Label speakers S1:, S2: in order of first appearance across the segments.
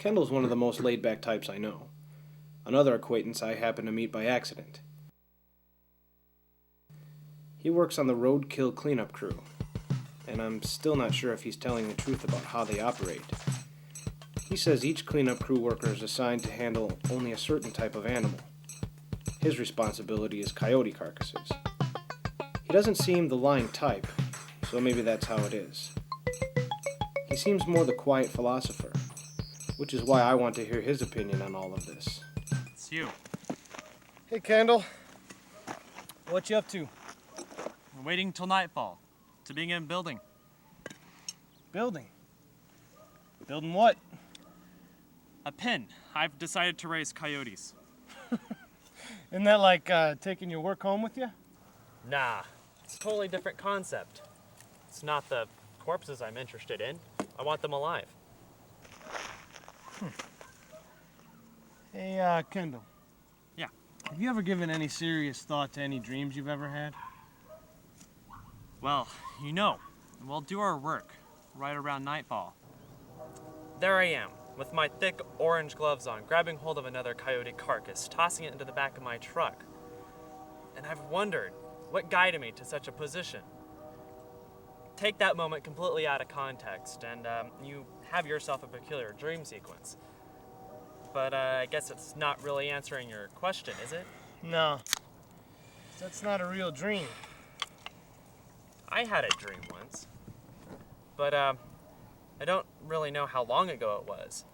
S1: Kendall's one of the most laid-back types I know. Another acquaintance I happened to meet by accident. He works on the roadkill cleanup crew, and I'm still not sure if he's telling the truth about how they operate. He says each cleanup crew worker is assigned to handle only a certain type of animal. His responsibility is coyote carcasses. He doesn't seem the lying type, so maybe that's how it is. He seems more the quiet philosopher, which is why I want to hear his opinion on all of this.
S2: It's you.
S3: Hey, Kendall. What you up to?
S2: We're waiting till nightfall to begin building.
S3: Building? Building what?
S2: A pen. I've decided to raise coyotes.
S3: Isn't that like taking your work home with you?
S2: Nah, it's a totally different concept. It's not the corpses I'm interested in. I want them alive.
S3: Hey, Kendall.
S2: Yeah.
S3: Have you ever given any serious thought to any dreams you've ever had?
S2: Well, we'll do our work right around nightfall. There I am, with my thick orange gloves on, grabbing hold of another coyote carcass, tossing it into the back of my truck. And I've wondered, what guided me to such a position? Take that moment completely out of context, and you have yourself a peculiar dream sequence. But I guess it's not really answering your question, is it?
S3: No. That's not a real dream.
S2: I had a dream once, but I don't really know how long ago it was.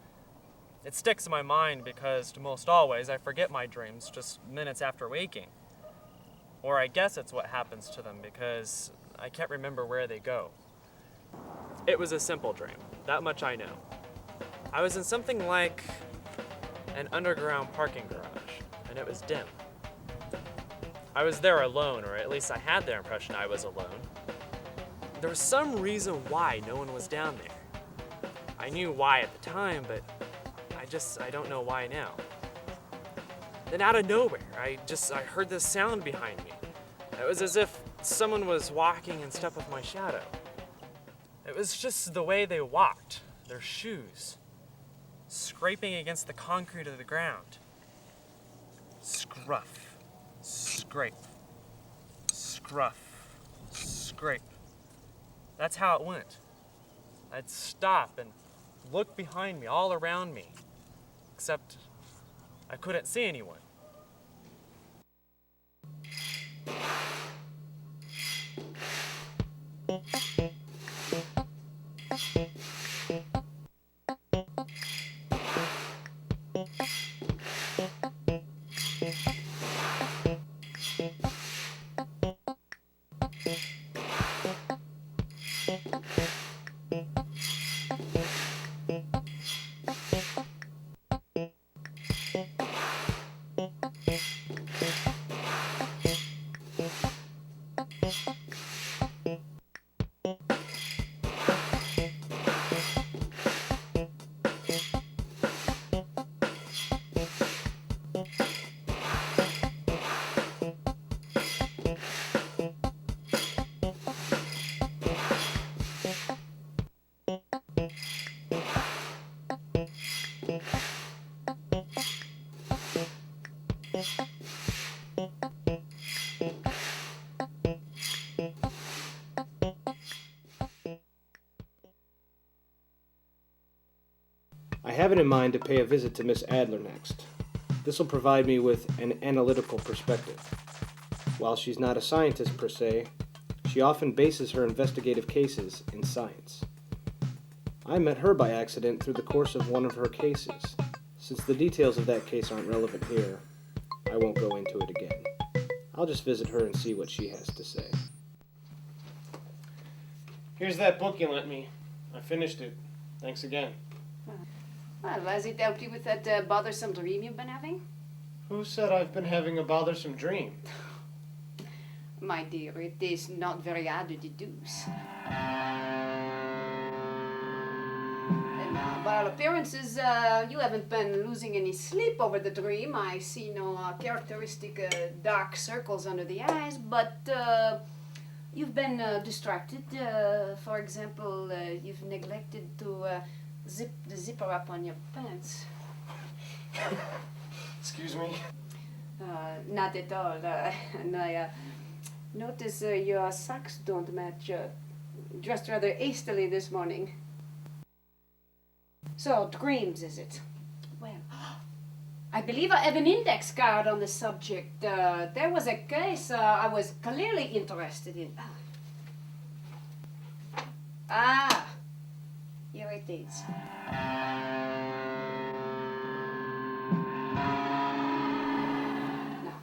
S2: It sticks in my mind because most always I forget my dreams just minutes after waking. Or I guess it's what happens to them because I can't remember where they go. It was a simple dream, that much I know. I was in something like an underground parking garage, and it was dim. I was there alone, or at least I had the impression I was alone. There was some reason why no one was down there. I knew why at the time, but I don't know why now. Then out of nowhere, I heard this sound behind me. It was as if someone was walking in step with my shadow. It was just the way they walked, their shoes, scraping against the concrete of the ground. Scruff, scrape, scruff, scrape. That's how it went. I'd stop and look behind me, all around me, except I couldn't see anyone.
S1: I have it in mind to pay a visit to Miss Adler next. This will provide me with an analytical perspective. While she's not a scientist per se, she often bases her investigative cases in science. I met her by accident through the course of one of her cases. Since the details of that case aren't relevant here, I won't go into it again. I'll just visit her and see what she has to say.
S3: Here's that book you lent me. I finished it. Thanks again.
S4: Well, has it helped you with that bothersome dream you've been having?
S3: Who said I've been having a bothersome dream?
S4: My dear, it is not very hard to deduce. By all appearances, you haven't been losing any sleep over the dream. I see no characteristic dark circles under the eyes, but you've been distracted. For example, you've neglected to zip the zipper up on your pants.
S3: Excuse me?
S4: Not at all. And I notice your socks don't match. Dressed rather hastily this morning. So, dreams, is it? Well, I believe I have an index card on the subject. There was a case I was clearly interested in. Here it is. Now,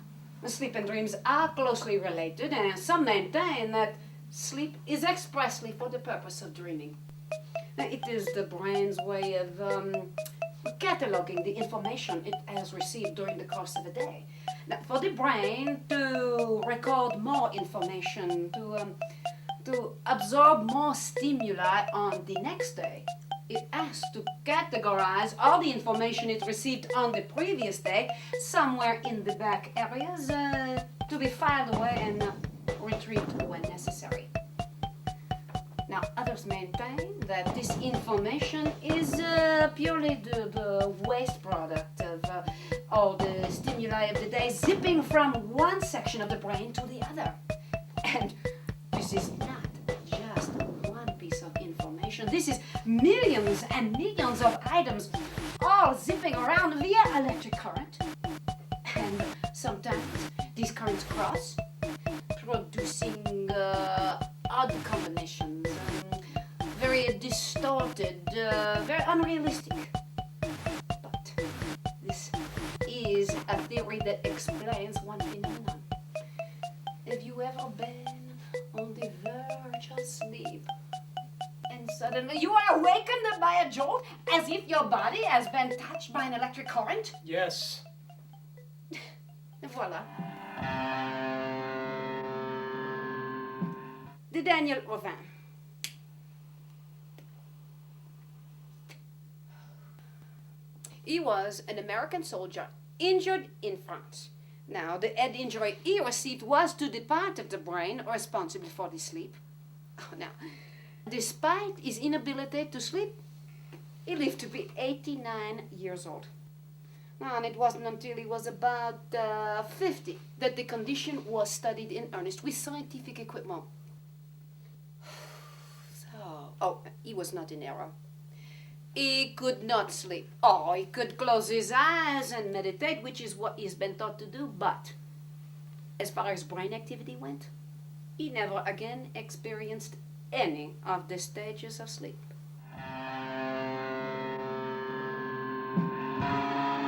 S4: sleep and dreams are closely related, and some maintain that sleep is expressly for the purpose of dreaming. Now, it is the brain's way of cataloging the information it has received during the course of a day. Now, for the brain to record more information, to absorb more stimuli on the next day, it has to categorize all the information it received on the previous day somewhere in the back areas to be filed away and retrieved when necessary. Now, others maintain that this information is purely the waste product of all the stimuli of the day zipping from one section of the brain to the other. And this is not just one piece of information. This is millions and millions of items all zipping around via electric current. And sometimes these currents cross, producing odd combinations, very distorted, very unrealistic. But this is a theory that explains one phenomenon. Have you ever been on the verge of sleep and suddenly you are awakened by a jolt as if your body has been touched by an electric current?
S3: Yes.
S4: Voila. The Daniel Rovin. He was an American soldier injured in France. Now, the head injury he received was to the part of the brain responsible for the sleep. Now, despite his inability to sleep, he lived to be 89 years old. Now, and it wasn't until he was about 50 that the condition was studied in earnest with scientific equipment. He was not in error. He could not sleep. He could close his eyes and meditate, which is what he's been taught to do, but as far as brain activity went, he never again experienced any of the stages of sleep.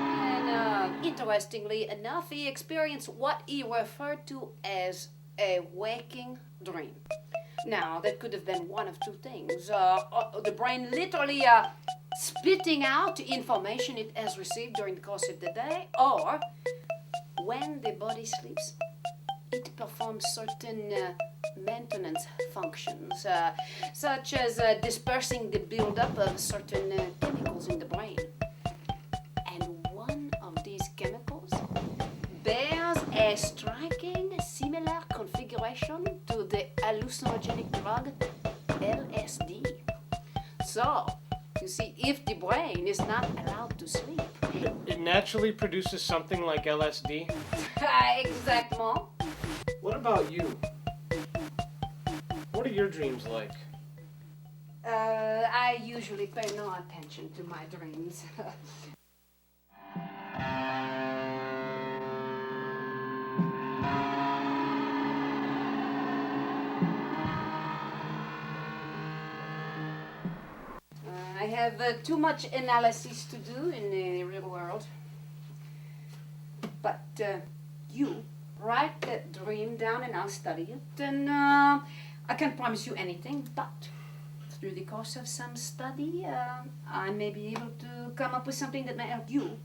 S4: And interestingly enough, he experienced what he referred to as a waking dream. Now, that could have been one of two things. The brain literally spitting out information it has received during the course of the day, or when the body sleeps, it performs certain maintenance functions, such as dispersing the buildup of certain chemicals in the brain. And one of these chemicals bears a striking similar configuration to the hallucinogenic drug LSD. So, you see, if the brain is not allowed to sleep,
S3: It naturally produces something like LSD?
S4: exactement.
S3: What about you? What are your dreams like?
S4: I usually pay no attention to my dreams. I have too much analysis to do in the real world. But you write that dream down and I'll study it. And I can't promise you anything, but through the course of some study, I may be able to come up with something that may help you